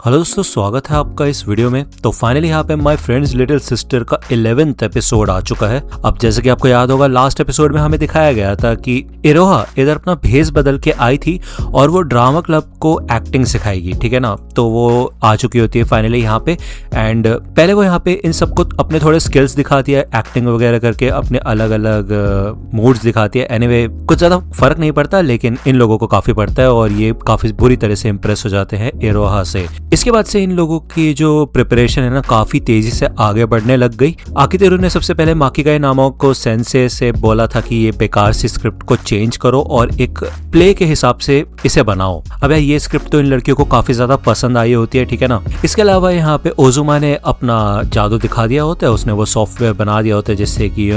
Hello दोस्तों, स्वागत है आपका इस वीडियो में। तो फाइनली यहाँ पे माय फ्रेंड्स लिटिल सिस्टर का 11th एपिसोड आ चुका है। अब जैसे कि आपको याद होगा, लास्ट एपिसोड में हमें दिखाया गया था कि इरोहा इधर अपना भेस बदल के आई थी और वो ड्रामा क्लब को एक्टिंग सिखाएगी, ठीक है ना। तो वो आ चुकी होती है फाइनली यहाँ पे। एंड पहले वो यहाँ पे इन सबको अपने थोड़े स्किल्स दिखाती है, एक्टिंग वगैरह करके अपने अलग अलग मूड्स दिखाती है। एनीवे कुछ ज्यादा फर्क नहीं पड़ता, लेकिन इन लोगों को काफी पड़ता है और ये काफी बुरी तरह से इम्प्रेस हो जाते हैं इरोहा से। इसके बाद से इन लोगों की जो प्रिपरेशन है ना, काफी तेजी से आगे बढ़ने लग गई। आकितेरू ने सबसे पहले माकिगाई नामक को सेंसे से बोला था कि ये बेकार सी स्क्रिप्ट को चेंज करो और एक प्ले के हिसाब से इसे बनाओ। अब ये स्क्रिप्ट तो इन लड़कियों को काफी ज्यादा पसंद आई होती है, ठीक है ना। इसके अलावा यहाँ पे ओजुमा ने अपना जादू दिखा दिया होता है, उसने वो सॉफ्टवेयर बना दिया होता है जिससे कि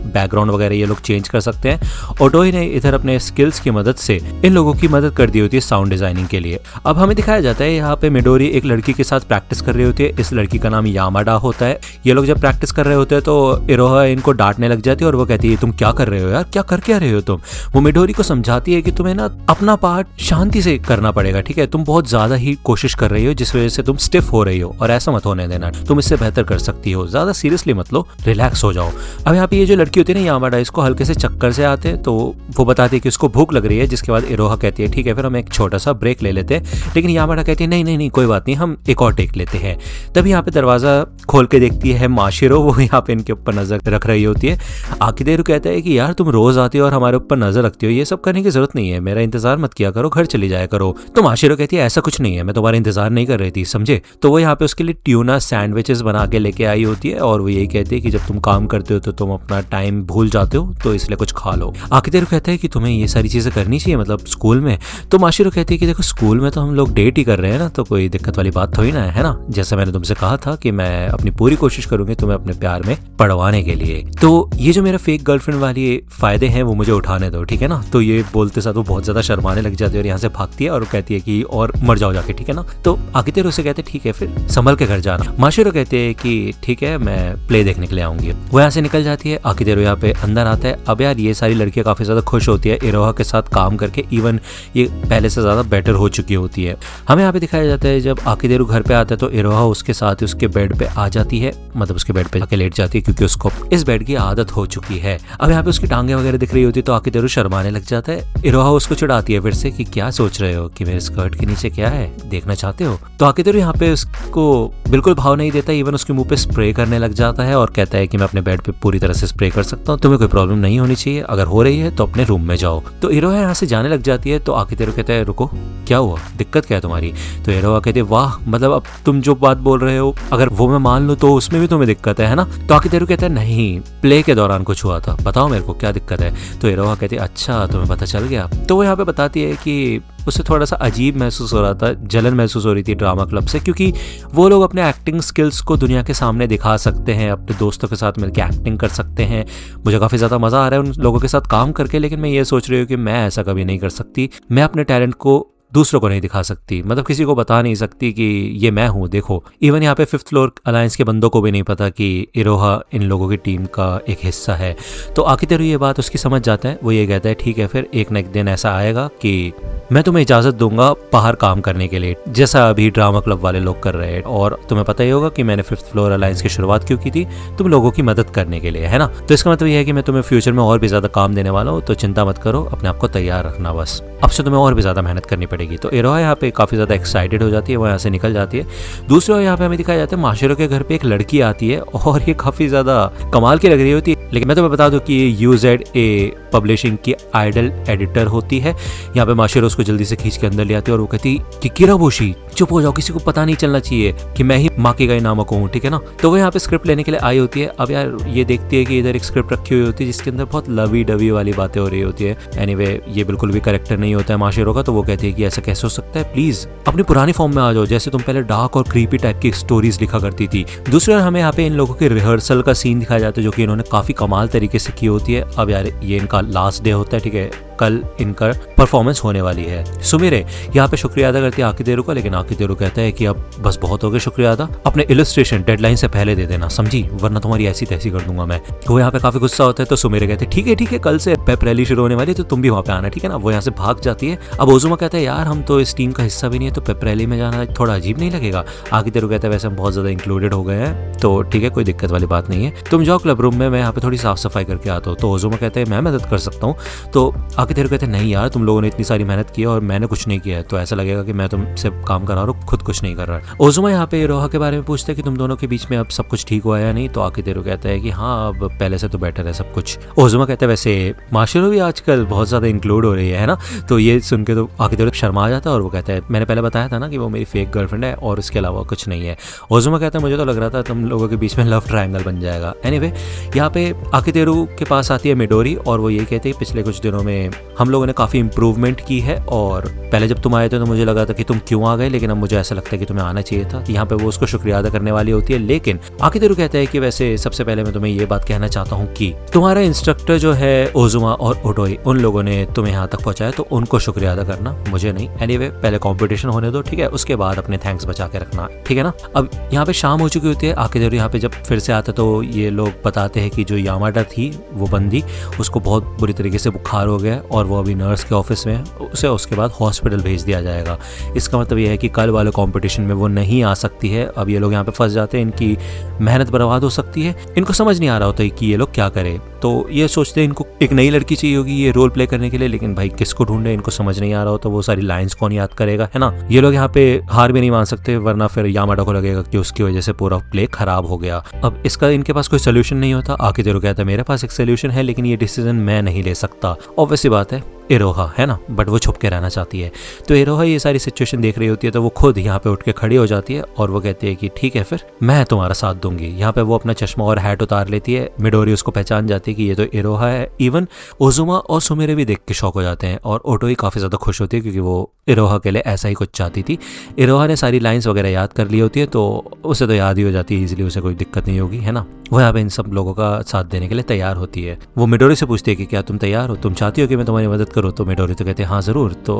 बैकग्राउंड वगैरह ये लोग चेंज कर सकते हैं। ओटोई ने इधर अपने स्किल्स की मदद से इन लोगों की मदद कर दी होती है साउंड डिजाइनिंग के लिए। अब हमें दिखाया जाता है यहाँ पे मिडोरी एक लड़की के साथ प्रैक्टिस कर रही होती है। इस लड़की का नाम यामाडा होता है। ये लोग जब प्रैक्टिस कर रहे होते हैं तो इरोहा इनको डांटने लग जाती है और वो कहती है तुम क्या कर रहे हो यार, क्या रहे हो तुम। वो मिडोरी को समझाती है कि तुम्हें ना अपना पार्ट शांति से करना पड़ेगा, ठीक है। तुम बहुत ज्यादा ही कोशिश कर रही हो जिस वजह से तुम स्टिफ हो रही हो और ऐसा मत होने देना, तुम इससे बेहतर कर सकती हो, ज्यादा सीरियसली मत लो, रिलैक्स हो जाओ। अब यहाँ पे ये जो लड़की होती है ना यामाडा, इसको हल्के से चक्कर से आते हैं तो वो बताती है कि उसको भूख लग रही है। जिसके बाद इरोहा कहती है ठीक है फिर हम एक छोटा सा ब्रेक ले लेते हैं, लेकिन यामाडा कहती है नहीं कोई बात नहीं, हम एक और टेक लेते हैं। तभी यहाँ पे दरवाजा खोल के देखती है माशिरो, वो यहाँ पे इनके ऊपर नजर रख रही होती है। आकितेरू कहता है कि यार तुम रोज आती हो और हमारे ऊपर नजर रखती हो, ये सब करने की जरूरत नहीं है, मेरा इंतजार मत किया करो, घर चली जाया करो। तो माशिरो कहती है ऐसा कुछ नहीं है, मैं तुम्हारा इंतजार नहीं कर रही थी, समझे। तो वो यहाँ पे उसके लिए ट्यूना सैंडविचेस बना के लेके आई होती है और वो यही कहती है कि जब तुम काम करते हो तो तुम अपना टाइम भूल जाते हो, तो इसलिए कुछ खा लो। आकितेरू कहता है कि तुम्हें ये सारी चीजें करनी चाहिए, मतलब स्कूल में। तो माशिरो कहती है कि देखो स्कूल में तो हम लोग डेट ही कर रहे हैं ना, तो कोई दिक्कत वाली बात थोड़ी ना है ना। जैसे मैंने तुमसे कहा था कि मैं अपनी पूरी कोशिश करूंगी तुम्हें अपने प्यार में पड़वाने के लिए, तो ये जो मेरा फेक गर्लफ्रेंड वाली फायदे हैं वो मुझे उठाने दो, ठीक है ना। तो ये बोलते साथ वो बहुत ज्यादा शर्माने लग जाती है और यहाँ से भागती है और कहती है कि और मर जाओ जाके, ठीक है ना। तो आकितेरू से कहते ठीक है फिर संभल के घर जाना। माशिरो कहते हैं कि ठीक है मैं प्ले देखने के लिए आऊंगी। वो यहाँ से निकल जाती है। आकितेरू यहाँ पे अंदर आता है। अब यार ये सारी लड़कियां काफी ज्यादा खुश होती है इरोहा के साथ काम करके, इवन ये पहले से ज्यादा बेटर हो चुकी होती है। हमें यहाँ पे दिखाया जाता है जब आकितेरू घर पे आता है तो इरोहा उसके साथ उसके बेड पे आ जाती है, मतलब उसके बेड पे जाके लेट जाती है क्योंकि उसको इस बेड की आदत हो चुकी है। अब यहाँ पे उसकी टांगे वगैरह दिख रही होती है तो आकितेरू शर्माने लग जाता है। इरोहा उसको चिढ़ाती है फिर से कि क्या सोच रहे हो कि मेरे स्कर्ट के नीचे क्या है, देखना चाहते हो। तो आकितेरू यहाँ पे उसको बिल्कुल भाव नहीं देता, इवन उसके मुंह पे स्प्रे करने लग जाता है और कहता है कि मैं अपने बेड पे पूरी तरह से स्प्रे कर सकता हूँ, तुम्हें कोई प्रॉब्लम नहीं होनी चाहिए, अगर हो रही है तो अपने रूम में जाओ। तो इरोहा यहाँ से जाने लग जाती है तो आकितेरू कहता है रुको, क्या हुआ, दिक्कत क्या है तुम्हारी। तो इरोहा कहती है वाह, मतलब अब तुम जो बात बोल रहे हो अगर वो मैं मान लूं तो उसमें भी तुम्हें दिक्कत है ना। तो आकितेरू कहता है नहीं, प्ले के दौरान कुछ हुआ था, बताओ मेरे को क्या दिक्कत है। तो इरोहा कहती है अच्छा तुम्हें पता चल गया। तो वो यहाँ पे बताती है कि उसे थोड़ा सा अजीब महसूस हो रहा था, जलन महसूस हो रही थी ड्रामा क्लब से, क्योंकि वो लोग अपने एक्टिंग स्किल्स को दुनिया के सामने दिखा सकते हैं, अपने दोस्तों के साथ मिलकर एक्टिंग कर सकते हैं। मुझे काफ़ी ज़्यादा मज़ा आ रहा है उन लोगों के साथ काम करके, लेकिन मैं ये सोच रही हूँ कि मैं ऐसा कभी नहीं कर सकती। मैं अपने टैलेंट को दूसरों को नहीं दिखा सकती, मतलब किसी को बता नहीं सकती कि ये मैं हूँ, देखो। इवन यहाँ पे 5th फ्लोर अलायंस के बंदों को भी नहीं पता कि इरोहा इन लोगों की टीम का एक हिस्सा है। तो आकितेरू ये बात उसकी समझ जाता है। वो ये कहता है ठीक है फिर एक न एक दिन ऐसा आएगा कि मैं तुम्हें इजाजत दूंगा बाहर काम करने के लिए, जैसा अभी ड्रामा क्लब वाले लोग कर रहे हैं। और तुम्हें पता ही होगा कि मैंने 5th फ्लोर अलायंस की शुरुआत क्यों की थी, तुम लोगों की मदद करने के लिए, है ना। तो इसका मतलब यह है कि मैं तुम्हें फ्यूचर में और भी ज्यादा काम देने वाला हूँ, तो चिंता मत करो, अपने आप को तैयार रखना, बस अब से तुम्हें और भी ज्यादा मेहनत करनी पड़ेगी। तो इरोहा यहाँ पे काफी ज्यादा एक्साइटेड हो जाती है, वो यहाँ से निकल जाती है। दूसरी ओर यहाँ पे हमें दिखाया जाता है माशिरो के घर पे एक लड़की आती है और ये काफी ज्यादा कमाल की लग रही होती है। लेकिन मैं तुम्हें बता दूं कि ये UZA पब्लिशिंग की आइडल एडिटर होती है। यहाँ पे माशिरो उसको जल्दी से खींच के अंदर ले आती है और वो कहती कि किराबोशी चुप हो जाओ, किसी को पता नहीं चलना चाहिए कि मैं ही माकिगाई नामक हूँ, ठीक है ना। तो वो यहाँ पे स्क्रिप्ट लेने के लिए आई होती है। अब यार ये देखती है कि इधर एक स्क्रिप्ट रखी हुई होती है जिसके अंदर बहुत लवी डवी वाली बातें हो रही होती है। एनीवे ये बिल्कुल भी करेक्टर नहीं होता है माशिरो का। तो वो कहती है कि ऐसा कैसे हो सकता है, प्लीज अपनी पुरानी फॉर्म में आ जाओ, जैसे तुम पहले डार्क और क्रीपी टाइप की स्टोरीज लिखा करती थी। दूसरी ओर हमें यहाँ पे इन लोगों के रिहर्सल का सीन दिखाया जाता है जो कि इन्होंने काफी कमाल तरीके से की होती है। अब यार ये इनका लास्ट डे होता है, ठीक है, कल इनका परफॉर्मेंस होने वाली है। सुमिरे यहाँ पे शुक्रिया अदा करती है आकितेरू का, लेकिन आकितेरू कहता है कि अब बस बहुत हो गया शुक्रिया अदा, अपने इलस्ट्रेशन डेडलाइन से पहले दे देना, समझी, वरना तुम्हारी ऐसी तैसी कर दूंगा मैं। वो यहाँ पे काफी गुस्सा होता है तो सुमिरे कहते हैं ठीक है कल से पेप रैली शुरू होने वाली है तो तुम भी वहाँ पे आना, ठीक है ना। वो यहाँ से भाग जाती है। अब ओजुमा कहता है यार हम तो इस टीम का हिस्सा भी नहीं है तो पेप रैली में जाना थोड़ा अजीब नहीं लगेगा। आकितेरू कहता है वैसे हम बहुत ज्यादा इंक्लूडेड हो गए हैं तो ठीक है, कोई दिक्कत वाली बात नहीं है, तुम जाओ क्लब रूम में, मैं यहाँ पे थोड़ी साफ सफाई करके आता हूँ। तो ओजुमा कहते हैं मैं मदद कर सकता हूँ। तो आकितेरू कहते हैं नहीं यार, तुम लोगों ने इतनी सारी मेहनत की है और मैंने कुछ नहीं किया है तो ऐसा लगेगा कि मैं तुमसे काम करा रहा हूँ, खुद कुछ नहीं कर रहा। ओजुमा यहाँ पे इरोहा के बारे में पूछते हैं कि तुम दोनों के बीच में अब सब कुछ ठीक हुआ या नहीं। तो आकितेरू कहता है कि हाँ अब पहले से तो बेटर है सब कुछ। ओजुमा कहता है वैसे माशिरो भी आजकल बहुत ज्यादा इंक्लूड हो रही है ना। तो ये सुन के तो आकितेरू शर्मा जाता है और वो कहता है मैंने पहले बताया था ना कि वो मेरी फेक गर्लफ्रेंड है और इसके अलावा कुछ नहीं है। ओजुमा कहता है मुझे तो लग रहा था तुम लोगों के बीच में लव ट्रायंगल बन जाएगा। एनीवे यहाँ पे आकितेरू के पास आती है मिडोरी और वो ये कहते हैं पिछले कुछ दिनों में हम लोगों ने काफी इंप्रूवमेंट की है और पहले जब तुम आए थे तो मुझे लगा था कि तुम क्यों आ गए, लेकिन अब मुझे ऐसा लगता है कि तुम्हें आना चाहिए था। यहाँ पे वो उसको शुक्रिया अदा करने वाली होती है, लेकिन आकितेरू कहता है कि वैसे सबसे पहले मैं तुम्हें ये बात कहना चाहता हूँ कि तुम्हारा इंस्ट्रक्टर जो है ओजुमा और ओटोई, उन लोगों ने तुम्हें यहाँ तक पहुंचाया तो उनको शुक्रिया अदा करना, मुझे नहीं। एनीवे पहले कंपटीशन होने दो, ठीक है, उसके बाद अपने थैंक्स बचा के रखना, ठीक है ना। अब यहाँ पे शाम हो चुकी होती है। आकितेरू यहाँ पे जब फिर से आता तो ये लोग बताते हैं कि जो यामाडा थी वो बंदी, उसको बहुत बुरी तरीके से बुखार हो गया और वो अभी नर्स के ऑफिस में, उसे उसके बाद हॉस्पिटल भेज दिया जाएगा। इसका मतलब ये है कि कल वाले कंपटीशन में वो नहीं आ सकती है। अब ये लोग यहाँ पे फंस जाते हैं, इनकी मेहनत बर्बाद हो सकती है। इनको समझ नहीं आ रहा होता कि ये लोग क्या करें, तो ये सोचते हैं इनको एक नई लड़की चाहिए होगी ये रोल प्ले करने के लिए, लेकिन भाई किसको ढूंढे, इनको समझ नहीं आ रहा होता वो सारी लाइंस कौन याद करेगा, है ना। ये लोग यहाँ पे हार भी नहीं मान सकते वरना फिर यामाडा को लगेगा कि उसकी वजह से पूरा प्ले खराब हो गया। अब इसका इनके पास कोई सोल्यूशन नहीं होता। आकितेरू कहता है मेरे पास एक सोल्यूशन है लेकिन ये डिसीजन मैं नहीं ले सकता। ऑब्वियस सी बात है इरोहा है ना, बट वो छुप के रहना चाहती है। तो इरोहा ये सारी सिचुएशन देख रही होती है तो वो खुद यहाँ पे उठ के खड़ी हो जाती है और वो कहती है कि ठीक है फिर मैं तुम्हारा साथ दूंगी। यहाँ पे वो अपना चश्मा और हैट उतार लेती है। मिडोरी उसको पहचान जाती है कि ये तो इरोहा है। इवन ओजुमा और सुमिरे भी देख के शौक हो जाते हैं और ओटोई काफी ज्यादा खुश होती है क्योंकि वो इरोहा के लिए ऐसा ही कुछ चाहती थी। इरोहा ने सारी लाइंस वगैरह याद कर ली होती है तो उसे तो याद ही हो जाती है इजीली, उसे कोई दिक्कत नहीं होगी, है ना। वो यहाँ पे इन सब लोगों का साथ देने के लिए तैयार होती है। वो मिडोरी से पूछती है कि क्या तुम तैयार हो, तुम चाहती हो कि मैं तुम्हारी मदद करूँ। तो मिडोरी तो कहते हैं हाँ जरूर। तो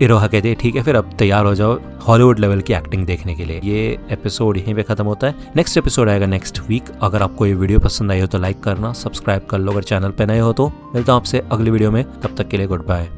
इरोहा कहते हैं ठीक है फिर अब तैयार हो जाओ हॉलीवुड लेवल की एक्टिंग देखने के लिए। ये एपिसोड यहीं पे खत्म होता है। नेक्स्ट एपिसोड आएगा नेक्स्ट वीक। अगर आपको ये वीडियो पसंद आई हो तो लाइक करना, सब्सक्राइब कर लो अगर चैनल पे नए हो तो। मिलता हूँ आपसे अगली वीडियो में, तब तक के लिए गुड बाय।